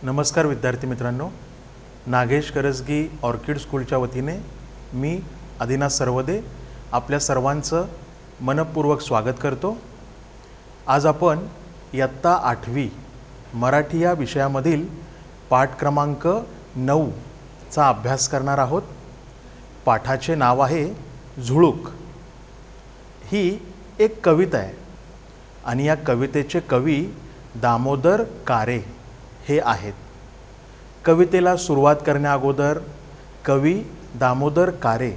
नमस्कार विद्यार्थी मित्रांनो, नागेश करसगी ऑर्किड स्कूलच्या वतीने मी आदिनाथ सर्वदे आपल्या सर्वांचं मनपूर्वक स्वागत करतो। आज आपण इयत्ता 8वी मराठी या विषयामधील पाठ क्रमांक 9 चा अभ्यास करणार आहोत। पाठाचे नाव आहे झुळूक। ही एक कविता आहे आणि या कवितेचे कवी दामोदर कारे हे आहेत। कवितेला सुरुवात करण्या अगोदर कवी दामोदर कारे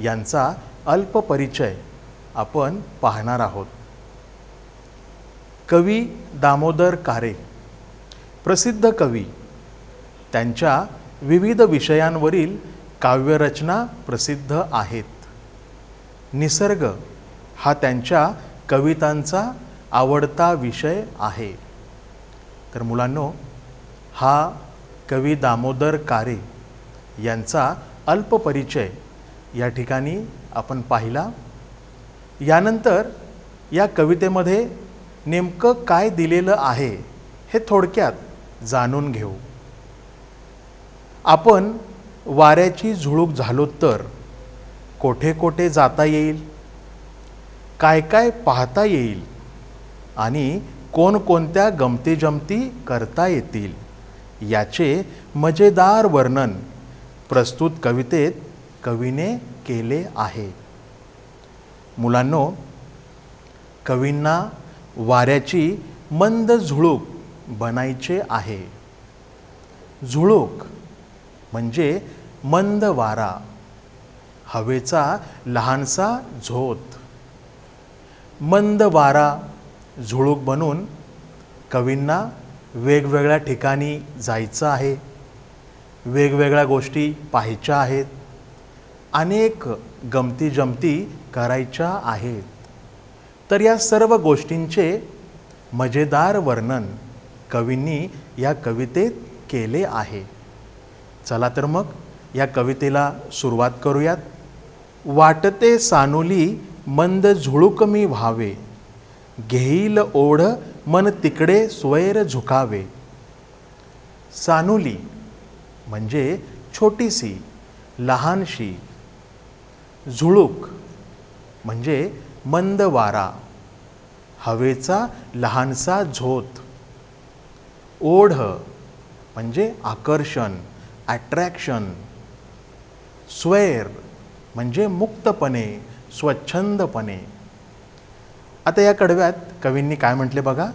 यांचा अल्प परिचय आपण पाहणार आहोत। कवी दामोदर कारे प्रसिद्ध कवी, त्यांच्या विविध विषयांवरील काव्यरचना प्रसिद्ध आहेत। निसर्ग हा त्यांच्या कवितांचा आवडता विषय आहे। तर मुलांनो, हा कवी दामोदर कारे यांचा अल्प परिचय या ठिकाणी आपण पाहिला। यानंतर या कवितेमध्ये नेमकं काय दिलेलं आहे हे थोडक्यात जाणून घेऊ। आपण वाऱ्याची झुळूक झालो तर कोठे कोठे जाता येईल, काय काय पाहता येईल आणि कोणकोणत्या गमती जमती करता येतील याचे मजेदार वर्णन प्रस्तुत कवितेत कवीने केले आहे। मुलांनो, कवींना वाऱ्याची मंद झुळूक बनायचे आहे। झुळूक म्हणजे मंद वारा, हवेचा लहानसा झोत। मंद वारा झुळूक बनून कवींना वेगवेगळ्या ठिकाणी जायचं आहे, वेगवेगळ्या गोष्टी पाहायच्या आहेत, अनेक गमती जमती करायच्या आहेत। तर या सर्व गोष्टींचे मजेदार वर्णन कवींनी या कवितेत केले आहे। चला तर मग या कवितेला सुरुवात करूयात। वाटते सानुली मंद झुळूक मी व्हावे, घेईल ओढ मन तिकडे स्वैर झुकावे। सानुली म्हणजे छोटीसी, लहानशी। झुळूक म्हणजे मंद वारा, हवेचा लहानसा झोत। ओढ म्हणजे आकर्षण, अट्रॅक्शन। स्वैर म्हणजे मुक्तपणे, स्वच्छंदपणे। आता या कडव्यात कवींनी काय म्हटले बघा।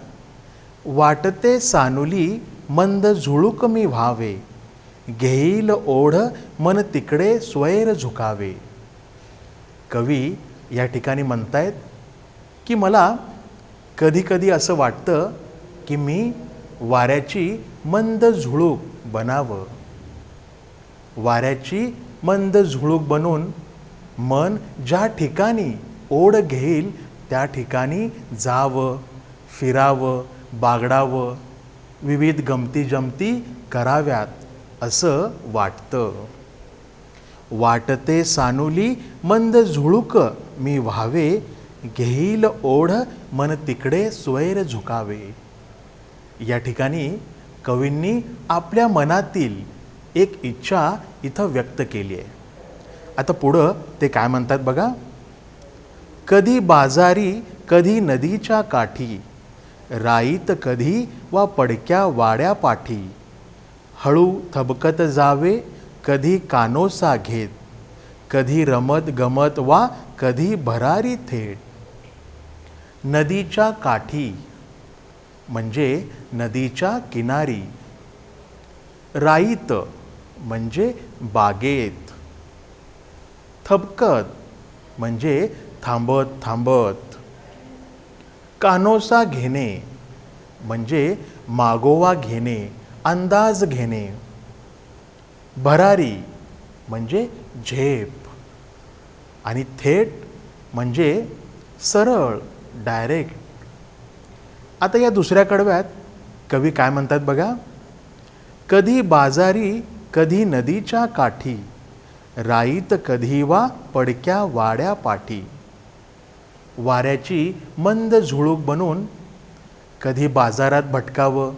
वाटते सानुली मंद झुळूक मी व्हावे, घेईल ओढ मन तिकडे स्वैर झुकावे। कवी या ठिकाणी म्हणतायत की मला कधी कधी असं वाटतं की मी वाऱ्याची मंद झुळूक बनावं। वाऱ्याची मंद झुळूक बनून मन ज्या ठिकाणी ओढ घेईल त्या ठिकाणी जावं, फिरावं, बागडावं, विविध गमती जमती कराव्यात असं वाटतं। वाटते सानुली मंद झुळूक मी व्हावे, घेईल ओढ मन तिकडे स्वैर झुकावे। या ठिकाणी कवींनी आपल्या मनातील एक इच्छा इथं व्यक्त केली आहे। आता पुढं ते काय म्हणतात बघा। कधी बाजारी कधी नदीच्या काठी, राईत कधी वा पडक्या वाड्या पाठी। हळू थबकत जावे कधी कानोसा घेत, कधी रमत गमत वा कधी भरारी थेट। नदीच्या काठी म्हणजे नदीच्या किनारी। राईत म्हणजे बागेत। थबकत म्हणजे थांबत थांबत। कानोसा घेणे म्हणजे मागोवा घेणे, अंदाज घेणे। भरारी म्हणजे झेप आणि थेट म्हणजे सरळ, डायरेक्ट। आता या दुसऱ्या कडव्यात कवी काय म्हणतात बघा। कधी बाजारी कधी नदीच्या काठी, राईत कधी वा पडक्या वाड्या पाठी। वाऱ्याची मंद झुळूक बनून कधी बाजारात भटकावं,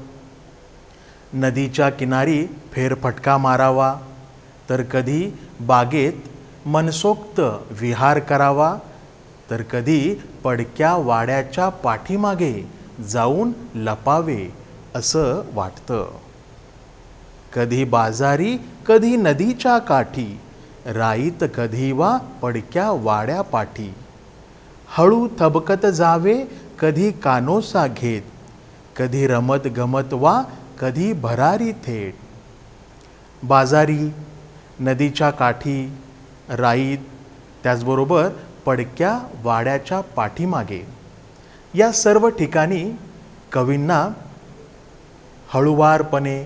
नदीच्या किनारी फेरफटका मारावा, तर कधी बागेत मनसोक्त विहार करावा, तर कधी पडक्या वाड्याच्या पाठीमागे जाऊन लपावे असं वाटतं. कधी बाजारी, कधी नदीच्या काठी, राईत कधी वा पडक्या वाड्या पाठी. हळू थबकत जावे कधी कानोसा घेत, कधी रमत गमत वा कधी भरारी थेट. बाजारी, नदीच्या काठी, राईत, त्याचबरोबर पडक्या वाड्याच्या पाठीमागे या सर्व ठिकाणी कवींना हळुवारपणे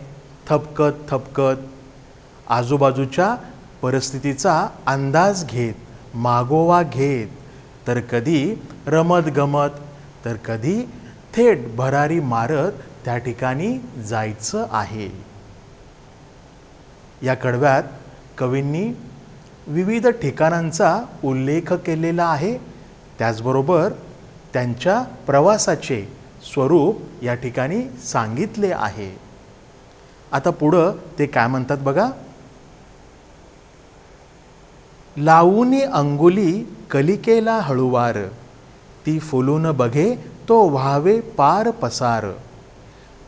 थपकत थपकत आजूबाजूच्या परिस्थितीचा अंदाज घेत, मागोवा घेत, तर कधी रमत गमत, तर कधी थेट भरारी मारत त्या ठिकाणी जायचं आहे. या कडव्यात कवींनी विविध ठिकाणांचा उल्लेख केलेला आहे. त्याचबरोबर त्यांच्या प्रवासाचे स्वरूप या ठिकाणी सांगितले आहे. आता पुढं ते काय म्हणतात बघा. लावूनी अंगुली कलिकेला हळुवार, ती फुलून बघे तो व्हावे पार पसार.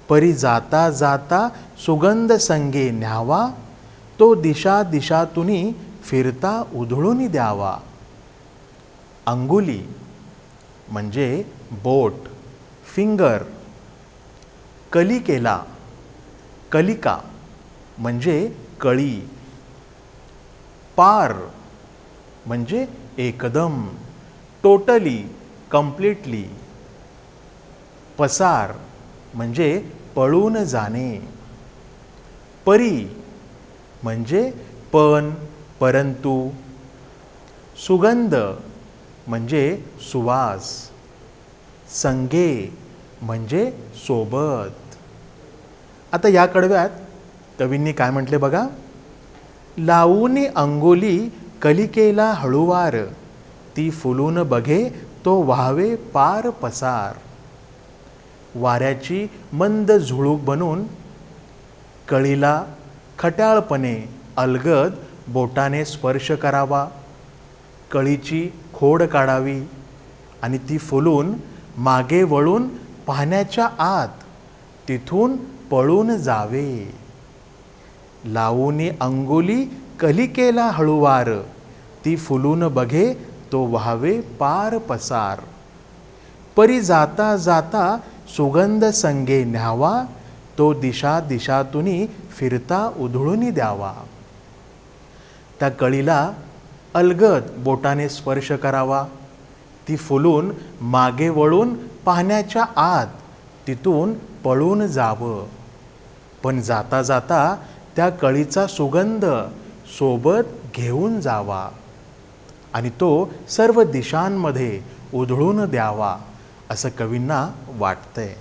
परी जाता जाता सुगंध संगे न्यावा, तो दिशा दिशातुनी फिरता उधळून द्यावा. अंगुली म्हणजे बोट, फिंगर. कलिकेला, कलिका म्हणजे कळी. पार म्हणजे एकदम, टोटली, कम्प्लिटली. पसार म्हणजे पळून जाणे. परी म्हणजे पण, परंतु. सुगंध म्हणजे सुवास. संगे म्हणजे सोबत. आता या कडव्यात कवींनी काय म्हटले बघा. लावूनी अंगुली कलिकेला हळुवार, ती फुलून बघे तो व्हावे पार पसार. वाऱ्याची मंद झुळूक बनून कळीला खट्याळपणे अलगद बोटाने स्पर्श करावा. कळीची खोड काढावी आणि ती फुलून मागे वळून पाण्याच्या आत तिथून पळून जावे. लावूनी अंगुली कलिकेला हळुवार, ती फुलून बघे तो व्हावे पार पसार. परी जाता जाता सुगंध संगे न्यावा, तो दिशा दिशातुनी फिरता उधळून द्यावा. त्या कळीला अलगद बोटाने स्पर्श करावा. ती फुलून मागे वळून पाण्याच्या आत तिथून पळून जावं. पण जाता जाता त्या कळीचा सुगंध सोबत घेऊन जावा आणि तो सर्व दिशांमध्ये उधळून द्यावा असं कवींना वाटतंय.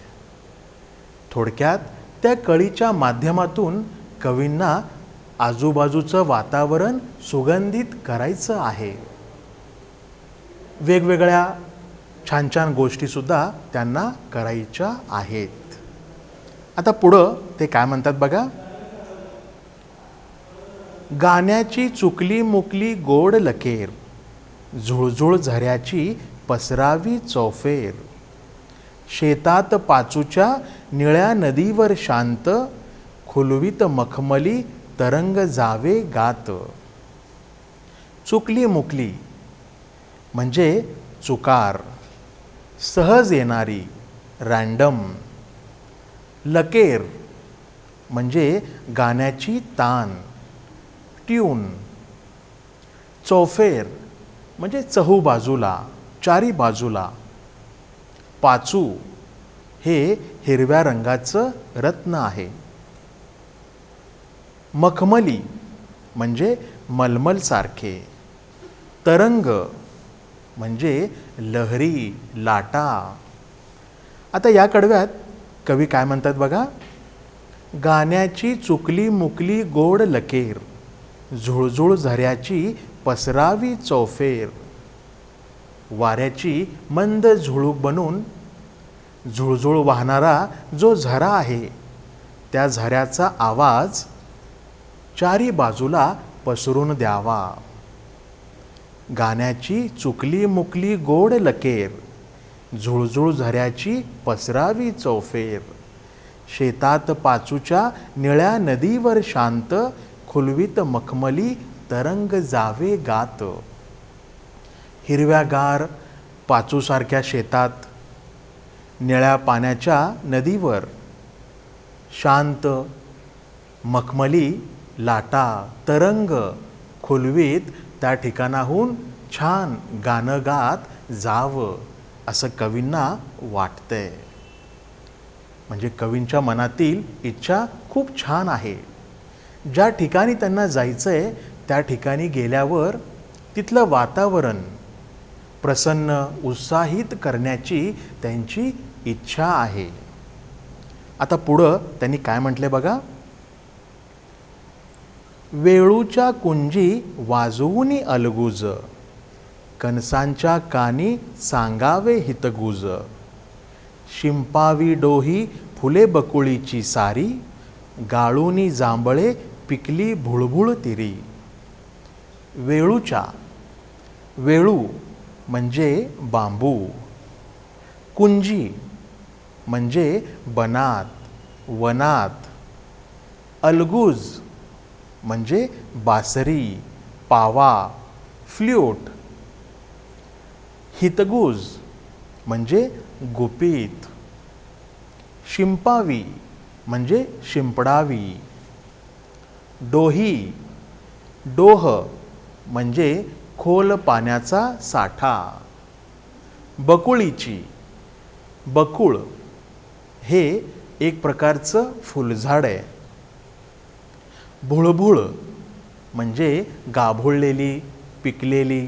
थोडक्यात त्या कळीच्या माध्यमातून कवींना आजूबाजूचं वातावरण सुगंधित करायचं आहे. वेगवेगळ्या छान छान गोष्टीसुद्धा त्यांना करायच्या आहेत. आता पुढं ते काय म्हणतात बघा. गाण्याची चुकली मुकली गोड लकेर, झुळझुळ झऱ्याची पसरावी चौफेर. शेतात पाचूच्या निळ्या नदीवर शांत, खुलवीत मखमली तरंग जावे गात. चुकली मुकली म्हणजे चुकार, सहज येणारी, रँडम. लकेर म्हणजे गाण्याची तान, ट्यून. चौफेर म्हणजे चहूबाजूला, चारी बाजूला. पाचू हे हिरव्या रंगाचं रत्न आहे. मखमली म्हणजे मलमल सारखे. तरंग म्हणजे लहरी, लाटा. आता या कडव्यात कवी काय म्हणतात बघा. गाण्याची चुकली मुकली गोड लकेर, झुळझुळ झऱ्याची पसरावी चौफेर. वाऱ्याची मंद झुळूक बनून झुळझुळ वाहणारा जो झरा आहे त्या झऱ्याचा आवाज चारी बाजूला पसरून द्यावा. गाण्याची चुकली मुकली गोड लकेर, झुळझुळ झऱ्याची पसरावी चौफेर. शेतात पाचूच्या निळ्या नदीवर शांत, खुलवीत मखमली तरंग जावे गात. हिरव्यागार पाचूसारख्या शेतात, निळ्या पाण्याच्या नदीवर शांत मखमली लाटा तरंग खुलवीत त्या ठिकाणाहून छान गाणं गात जावं असं कवींना वाटतंय. म्हणजे कवींच्या मनातील इच्छा खूप छान आहे. ज्या ठिकाणी त्यांना जायचंय त्या ठिकाणी गेल्यावर तिथलं वातावरण प्रसन्न उत्साहित करण्याची त्यांची इच्छा आहे. आता पुढं त्यांनी काय म्हटले बघा. वेळूच्या कुंजी वाजवूनी अलगूज, कणसांच्या कानी सांगावे हितगुज. शिंपावी डोही फुले बकुळीची सारी, गाळूनी जांभळे पिकली भुळभुळ तिरी. वेळूच्या, वेळू म्हणजे बांबू, कुंजी म्हणजे बनात वनात, अलगूज म्हणजे बासरी पावा फ्ल्यूट, हितगुज म्हणजे गुपित, शिंपावी म्हणजे शिंपडावी, डोही डोह म्हणजे खोल पाण्याचा साठा, बकुळीची बकुळ हे एक प्रकारचं फुलझाड आहे, भुळभुळ म्हणजे गाभोळलेली पिकलेली.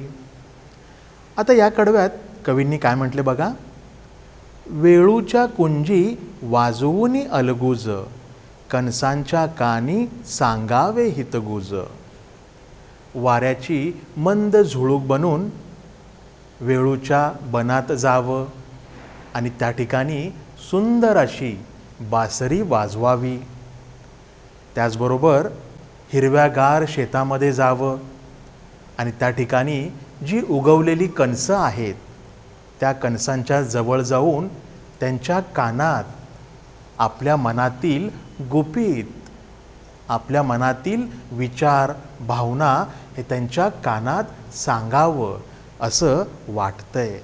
आता या कडव्यात कवींनी काय म्हटले बघा. वेळूच्या कुंजी वाजवूनी अलगूज, कणसांच्या कानी सांगावे हितगुज. वाऱ्याची मंद झुळूक बनून वेळूच्या बनात जावं आणि त्या ठिकाणी सुंदर अशी बासरी वाजवावी. त्याचबरोबर हिरव्यागार शेतामध्ये जावं आणि त्या ठिकाणी जी उगवलेली कणसं आहेत त्या कणसांच्या जवळ जाऊन त्यांच्या कानात आपल्या मनातील गुपित, आपल्या मनातील विचार भावना हे त्यांच्या कानात सांगावं असं वाटतंय.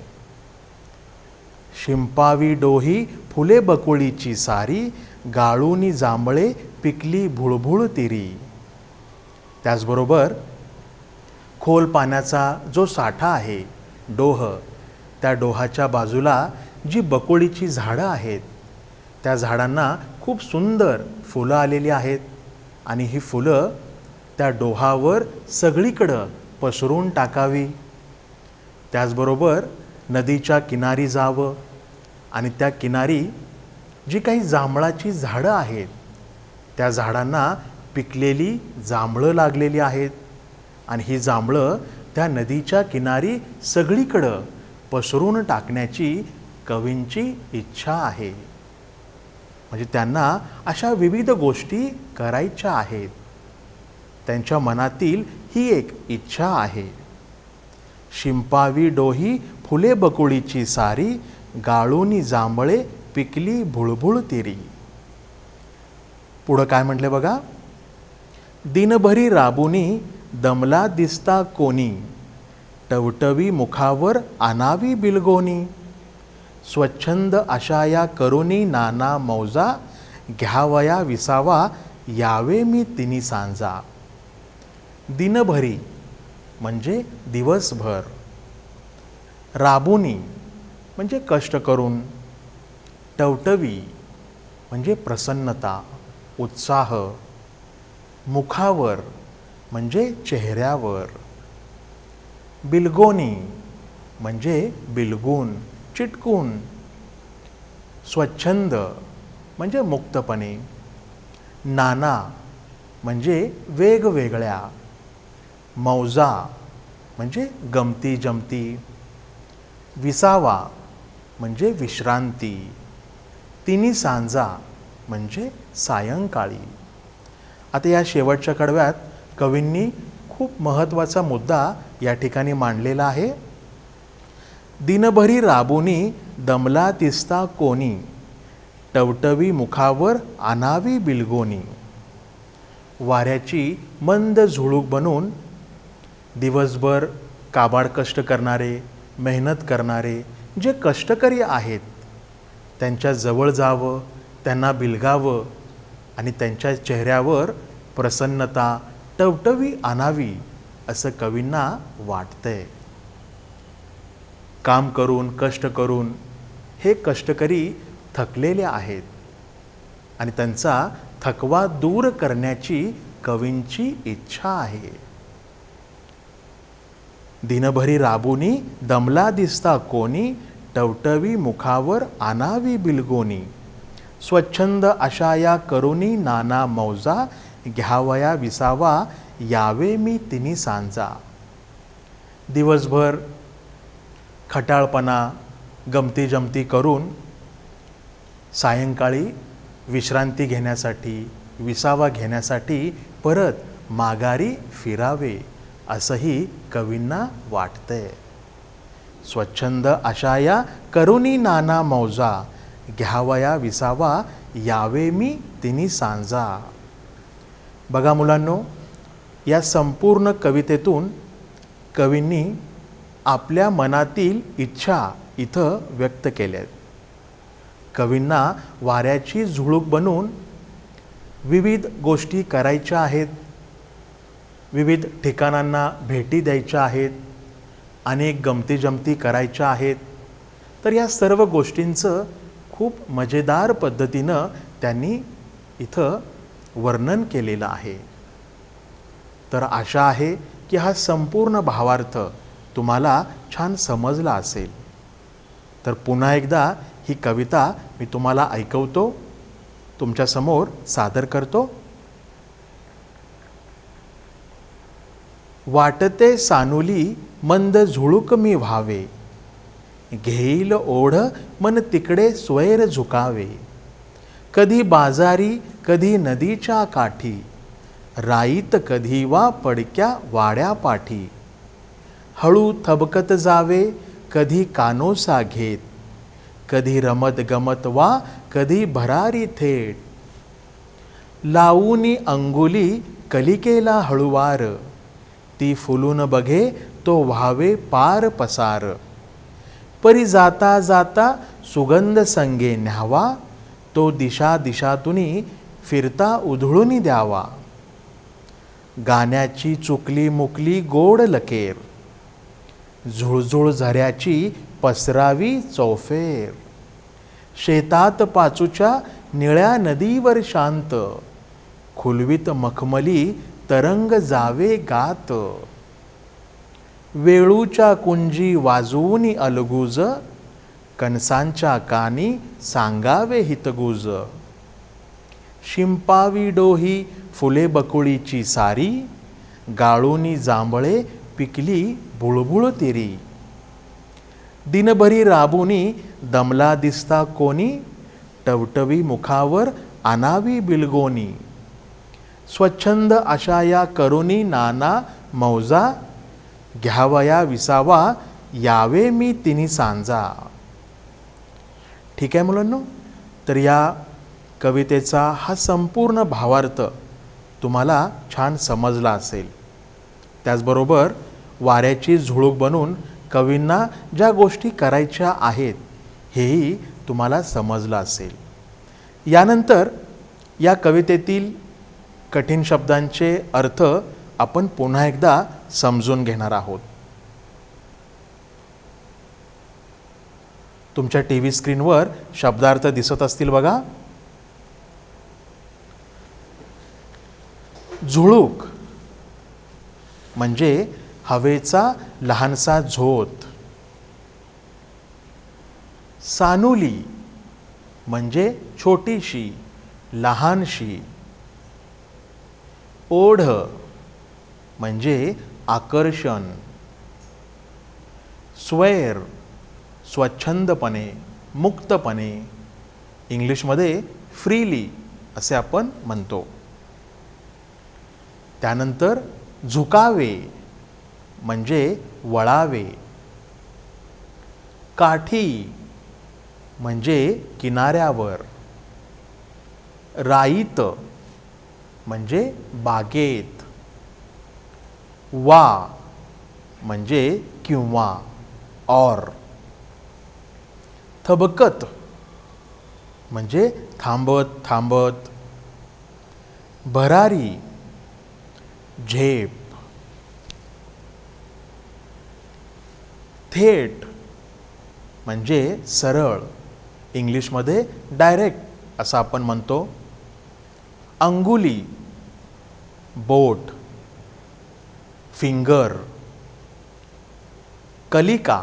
शिंपावी डोही फुले बकुळीची सारी, गाळूनी जांभळे पिकली भुळभुळ तिरी. त्याचबरोबर खोल पाण्याचा जो साठा आहे डोह, त्या डोहाच्या बाजूला जी बकुळीची झाडं आहेत त्या झाडांना खूप सुंदर फुलं आलेली आहेत आणि ही फुलं त्या डोहावर सगळीकडं पसरून टाकावी. त्याचबरोबर नदीच्या किनारी जावं आणि त्या किनारी जी काही जांभळाची झाडं आहेत त्या झाडांना पिकलेली जांभळं लागलेली आहेत आणि ही जांभळं त्या नदीच्या किनारी सगळीकडं पसरून टाकण्याची कवींची इच्छा आहे. म्हणजे त्यांना अशा विविध गोष्टी करायच्या आहेत. त्यांच्या मनातील ही एक इच्छा आहे. शिंपावी डोही फुले बकुळीची सारी, गाळूनी जांभळे पिकली भुळभुळ तिरी. पुढं काय म्हटले बघा. दिनभरी राबुनी दमला दिसता कोणी, टवटवी मुखावर आनावी बिलगोनी. स्वच्छंद अशा या करुणी नाना मौजा, घ्यावया विसावा यावे मी तिनी सांजा. दिनभरी म्हणजे दिवसभर, राबुनी म्हणजे कष्ट करून, टवटवी म्हणजे प्रसन्नता उत्साह, मुखावर म्हणजे चेहऱ्यावर, बिलगोनी म्हणजे बिलगून चिटकून, स्वच्छंद म्हणजे मुक्तपणे, नाना म्हणजे वेगवेगळ्या, मौजा म्हणजे गमती जमती, विसावा म्हणजे विश्रांती, तिन्ही सांजा म्हणजे सायंकाळी. आता या शेवटच्या कडव्यात कवींनी खूप महत्त्वाचा मुद्दा या ठिकाणी मांडलेला आहे. दिनभरी राबुनी दमला तिस्ता कोणी, टवटवी मुखावर आणावी बिलगोनी. वाऱ्याची मंद झुळूक बनून दिवसभर काबाड कष्ट करणारे, मेहनत करणारे जे कष्टकरी आहेत त्यांच्या जवळ जावं, त्यांना बिलगावं आणि त्यांच्या चेहऱ्यावर प्रसन्नता, टवटवी आणावी असं कवींना वाटतंय. काम करून, कष्ट करून हे कष्टकरी थकलेले आहेत आणि त्यांचा थकवा दूर करण्याची कवींची इच्छा आहे. दिनभरी राबुनी दमला दिसता कोणी, टवटवी मुखावर आणावी बिलगोनी. स्वच्छंद अशा या करुणी नाना मौजा, घ्यावया विसावा यावे मी तिन्ही सांजा. दिवसभर खटाळपणा, गमती जमती करून सायंकाळी विश्रांती घेण्यासाठी, विसावा घेण्यासाठी परत माघारी फिरावे असंही कवींना वाटतंय. स्वच्छंद अशा या करुणी नाना मौजा, घ्यावया विसावा यावे मी तिन्ही सांजा. बघा मुलांनो, या संपूर्ण कवितेतून कवींनी आपल्या मनातील इच्छा इथं व्यक्त केल्यात. कवींना वाऱ्याची झुळूक बनून विविध गोष्टी करायच्या आहेत, विविध ठिकाणांना भेटी द्यायच्या आहेत, अनेक गमती जमती करायच्या आहेत. तर या सर्व गोष्टींचं खूप मजेदार पद्धतीनं त्यांनी इथं वर्णन केलेलं आहे. तर आशा आहे की हा संपूर्ण भावार्थ तुम्हाला छान समजला असेल. तर पुन्हा एकदा ही कविता मी तुम्हाला ऐकवतो, तुमच्यासमोर सादर करतो. वाटते सानुली मंद झुळूक मी व्हावे, घेईल ओढ मन तिकडे स्वैर झुकावे. कधी बाजारी कधी नदीच्या काठी, राईत कधी वा पडक्या वाड्या पाठी. हळू थबकत जावे कधी कानोसा घेत, कधी रमत गमत वा कधी भरारी थेट. लावूनी अंगुली कलिकेला हळुवार, ती फुलून बघे तो व्हावे पार पसार. परी जाता जाता सुगंध संगे न्यावा, तो दिशा दिशातुनी फिरता उधळूनी द्यावा. गाण्याची चुकली मुकली गोड लकेर, झुळझुळ झऱ्याची पसरावी चौफेर. शेतात पाचूच्या निळ्या नदीवर शांत, खुलवीत मखमली तरंग जावे गात. वेळूच्या कुंजी वाजवून अलगूज, कणसांच्या कानी सांगावे हितगुज. शिंपावी डोही फुले बकुळीची सारी, गाळूनी जांभळे पिकली बुळबुळ तिरी. दिनभरी राबुनी दमला दिसता कोणी, टवटवी मुखावर आणावी बिलगोनी. स्वच्छंद अशा या करुणी नाना मौजा, घ्यावया विसावा यावे मी तिन्ही सांजा. ठीक आहे मुलांनो, तर या कवितेचा हा संपूर्ण भावार्थ तुम्हाला छान समजला असेल. त्याचबरोबर वाऱ्याची झुळूक बनून कवींना ज्या गोष्टी करायच्या आहेत हेही तुम्हाला समजलं असेल. यानंतर या कवितेतील कठीण शब्दांचे अर्थ आपण पुन्हा एकदा समजून घेणार आहोत. तुमच्या टीव्ही स्क्रीनवर शब्दार्थ दिसत असतील बघा. झुळूक म्हणजे हवेचा लहानसा झोत. सानुली म्हणजे छोटीशी, लहानशी. ओढ म्हणजे आकर्षण. स्वैर स्वच्छंदपणे, मुक्तपणे. इंग्लिशमध्ये फ्रीली असे आपण म्हणतो. त्यानंतर झुकावे म्हणजे वळावे. काठी म्हणजे किनाऱ्यावर. राईत म्हणजे बागेत. वा म्हणजे किंवा और. थबकत म्हणजे थांबत थांबत. भरारी झेप. थेट म्हणजे सरळ, इंग्लिशमध्ये डायरेक्ट असं आपण म्हणतो. अंगुली बोट, फिंगर. कलिका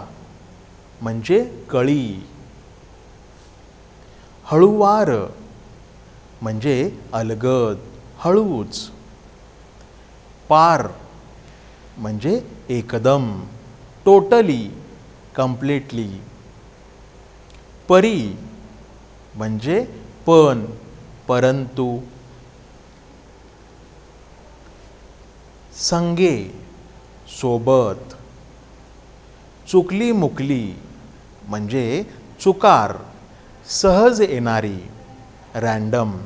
म्हणजे कळी. हळुवार म्हणजे अलगद, हळूच. पार म्हणजे एकदम, टोटली, कम्प्लीटली. परी म्हणजे पण, परंतु. संगे सोबत. चुकली मुकली म्हणजे चुकार, सहज येणारी, रँडम.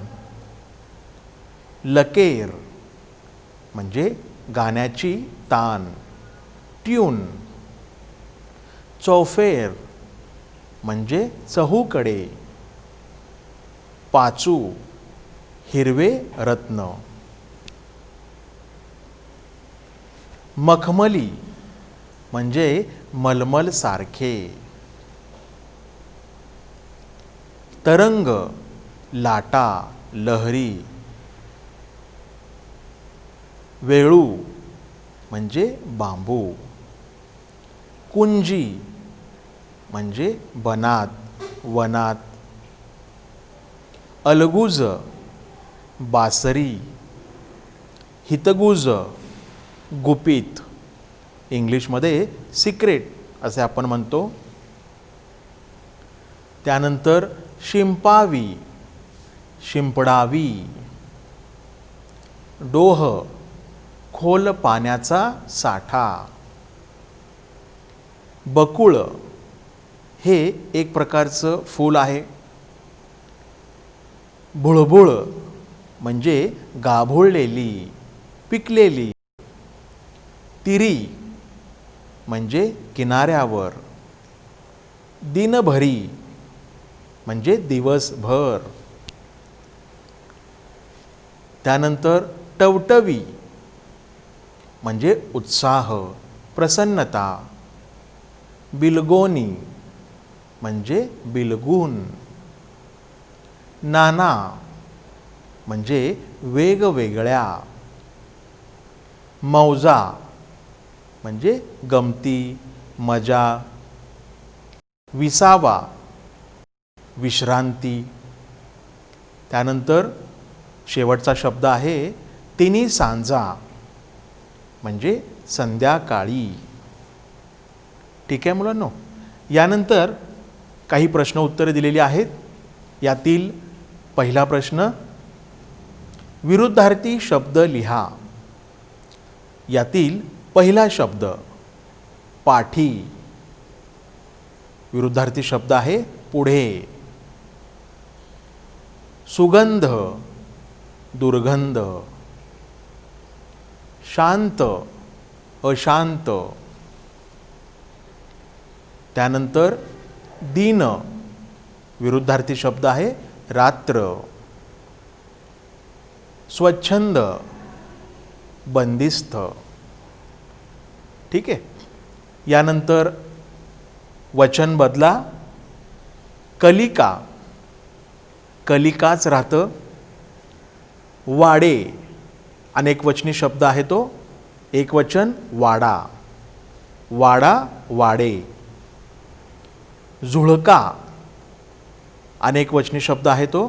लकेर म्हणजे गाण्याची तान, ट्यून. चौफेर म्हणजे चहूकडे. पाचू हिरवे रत्न. मखमली म्हणजे मलमल सारखे. तरंग लाटा, लहरी. वेळू म्हणजे बांबू. कुंजी म्हणजे बनात, वनात. अलगूज बासरी. हितगुज गुपित, इंग्लिशमध्ये सिक्रेट असे आपण म्हणतो. त्यानंतर शिंपावी, शिंपडावी. डोह खोल पाण्याचा साठा. बकुळ हे एक प्रकारचं फूल आहे. भुळभुळ म्हणजे गाभोळलेली, पिकलेली. तिरी म्हणजे किनाऱ्यावर. दिनभरी म्हणजे दिवसभर. त्यानंतर टवटवी म्हणजे उत्साह, प्रसन्नता. बिलगोनी म्हणजे बिलगून. नाना म्हणजे वेगवेगळ्या. मौजा म्हणजे गमती, मजा. विसावा विश्रांती. त्यानंतर शेवटचा शब्द आहे तिन्ही सांजा म्हणजे संध्याकाळी. ठीक आहे मुलांनो, यानंतर काही प्रश्न उत्तरे दिलेली आहेत. यातील पहिला प्रश्न, विरुद्धार्थी शब्द लिहा. यातील पहिला शब्द पाठी. विरुद्धार्थी शब्द आहे पुढे. सुगंध दुर्गंध. शांत अशांत. त्यानंतर दिन, विरुद्धार्थी शब्द आहे रात्र. स्वच्छंद बंदिस्त. ठीक आहे. यानंतर वचन बदला. कलिका, कलिकाच राहतं. वाडे, अनेकवचनी शब्द आहे तो. एकवचन वाडा, वाडा वाडे. झुळका, अनेकवचनी शब्द आहे तो.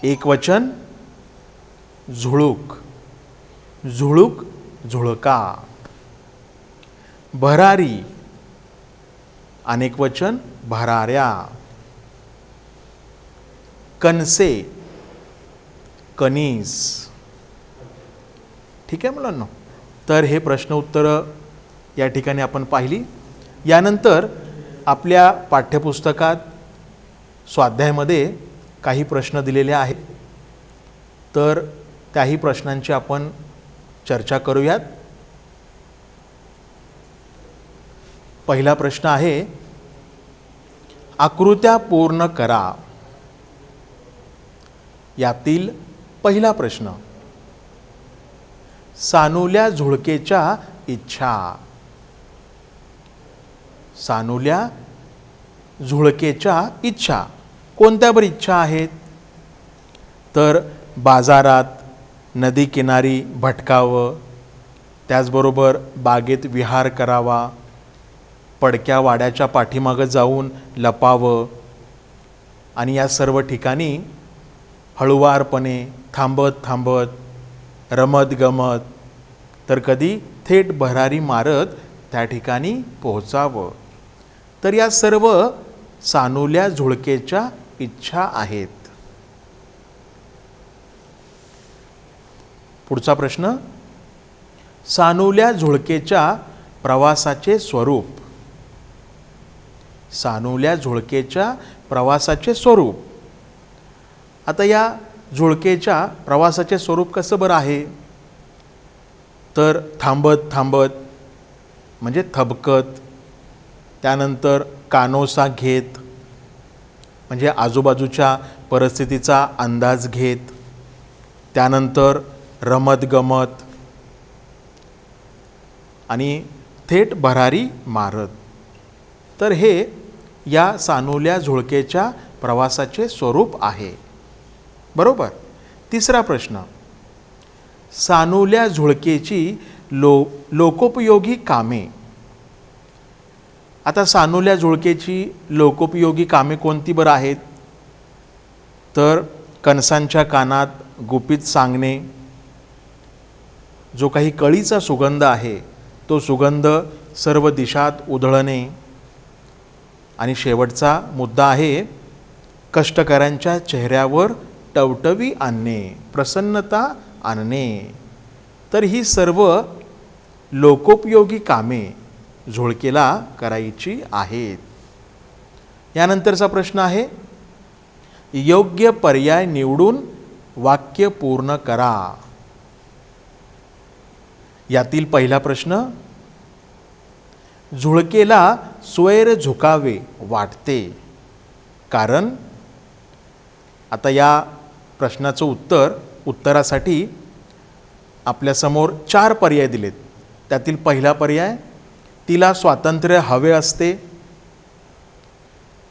एकवचन झुळूक, झुळूक झुळका. भरारी, अनेकवचन भराऱ्या. कणसे, कणीस. ठीक आहे मुलांनो. तर हे प्रश्न उत्तरं या ठिकाणी आपण पाहिली. यानंतर आपल्या पाठ्यपुस्तकात स्वाध्यायामध्ये काही प्रश्न दिलेले आहेत, तर त्याही प्रश्नांची आपण चर्चा करूयात. पहिला प्रश्न आहे, आकृत्या पूर्ण करा. यातील पहिला प्रश्न, सानुल्या झुळकेच्या इच्छा. सानुल्या झुळकेच्या इच्छा कोणत्या बरं इच्छा आहेत? तर बाजारात, नदी किनारी भटकावं, त्याचबरोबर बागेत विहार करावा, पडक्या वाड्याच्या पाठीमागं जाऊन लपावं आणि या सर्व ठिकाणी हळुवारपणे थांबत थांबत रमत गमत तर कधी थेट भरारी मारत त्या ठिकाणी पोहोचावं. तर या सर्व सानुल्या झुळकेच्या इच्छा आहेत. पुढचा प्रश्न, सानुल्या झुळकेच्या प्रवासाचे स्वरूप. सानुल्या झुळकेच्या प्रवासाचे स्वरूप. आता या झुळकेच्या प्रवासाचे स्वरूप कसं बरं आहे? तर थांबत थांबत म्हणजे थबकत, त्यानंतर कानोसा घेत म्हणजे आजूबाजूच्या परिस्थितीचा अंदाज घेत, त्यानंतर रमत गमत आणि थेट भरारी मारत. तर हे या सानुल्या झुळकेच्या प्रवासाचे स्वरूप आहे. बरोबर. तिसरा प्रश्न, सानुल्या झुळकेची लोकोपयोगी कामे. आता सानुल्या झुळकेची लोकोपयोगी कामे कोणती बरं आहेत? तर कणसांच्या कानात गुपित सांगणे, जो काही कळीचा सुगंध आहे तो सुगंध सर्व दिशात उधळणे, आणि शेवटचा मुद्दा आहे कष्टकऱ्यांच्या चेहऱ्यावर टवटवी आणणे, प्रसन्नता आणणे. तर ही सर्व लोकोपयोगी कामे झुळकेला करायची आहेत. यानंतरचा प्रश्न आहे, योग्य पर्याय निवडून वाक्य पूर्ण करा. यातील पहिला प्रश्न, झुळकेला स्वैर झुकावे वाटते कारण. आता या प्रश्नाचं उत्तरासाठी आपल्यासमोर 4 पर्याय दिलेत. त्यातील पहिला पर्याय, तिला स्वातंत्र्य हवे असते.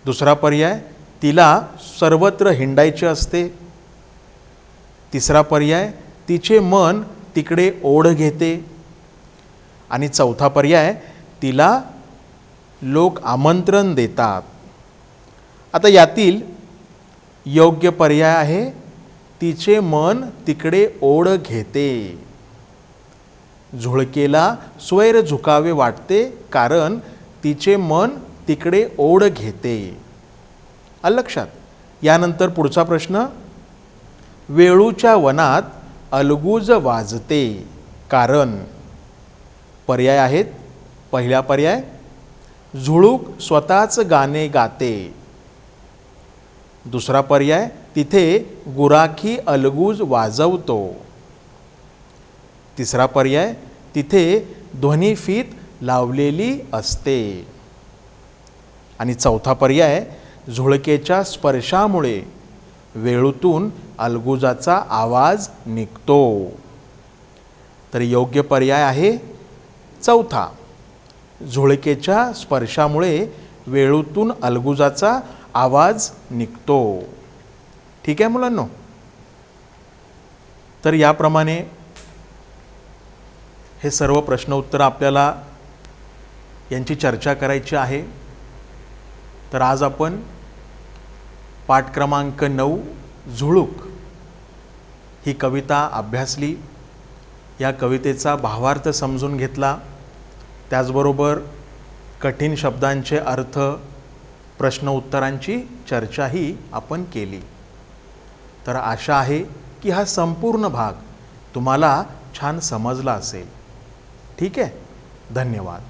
दुसरा पर्याय, तिला सर्वत्र हिंडायचे असते. तिसरा पर्याय, तिचे मन तिकडे ओढ घेते. आणि चौथा पर्याय, तिला लोक आमंत्रण देतात. आता यातील योग्य पर्याय आहे, तिचे मन तिकडे ओढ घेते. झुळकेला स्वैर झुकावे वाटते कारण तिचे मन तिकडे ओढ घेते. आलं लक्षात? यानंतर पुढचा प्रश्न, वेळूच्या वनात अलगूज वाजते कारण. पर्याय आहेत, पहिला पर्याय, झुळूक स्वतःच गाणे गाते. दुसरा पर्याय, तिथे गुराखी अलगूज वाजवतो. तिसरा पर्याय, तिथे ध्वनिफीत लावलेली असते. आणि चौथा पर्याय, झुळकेच्या स्पर्शामुळे वेळूतून अलगुजाचा आवाज निघतो. तर योग्य पर्याय आहे चौथा, झुळकेच्या स्पर्शामुळे वेळूतून अलगुजाचा आवाज निघतो. ठीक आहे मुलांनो? तर याप्रमाणे हे सर्व प्रश्न उत्तर आपल्याला यांची चर्चा करायची आहे. तर आज आपण पाठ क्रमांक 9 झुळूक ही कविता अभ्यासली. या कवितेचा भावार्थ समजून घेतला. त्याचबरोबर कठीण शब्दांचे अर्थ, प्रश्न उत्तरांची चर्चाही आपण केली. तर आशा आहे की हा संपूर्ण भाग तुम्हाला छान समजला असेल. ठीक आहे. धन्यवाद.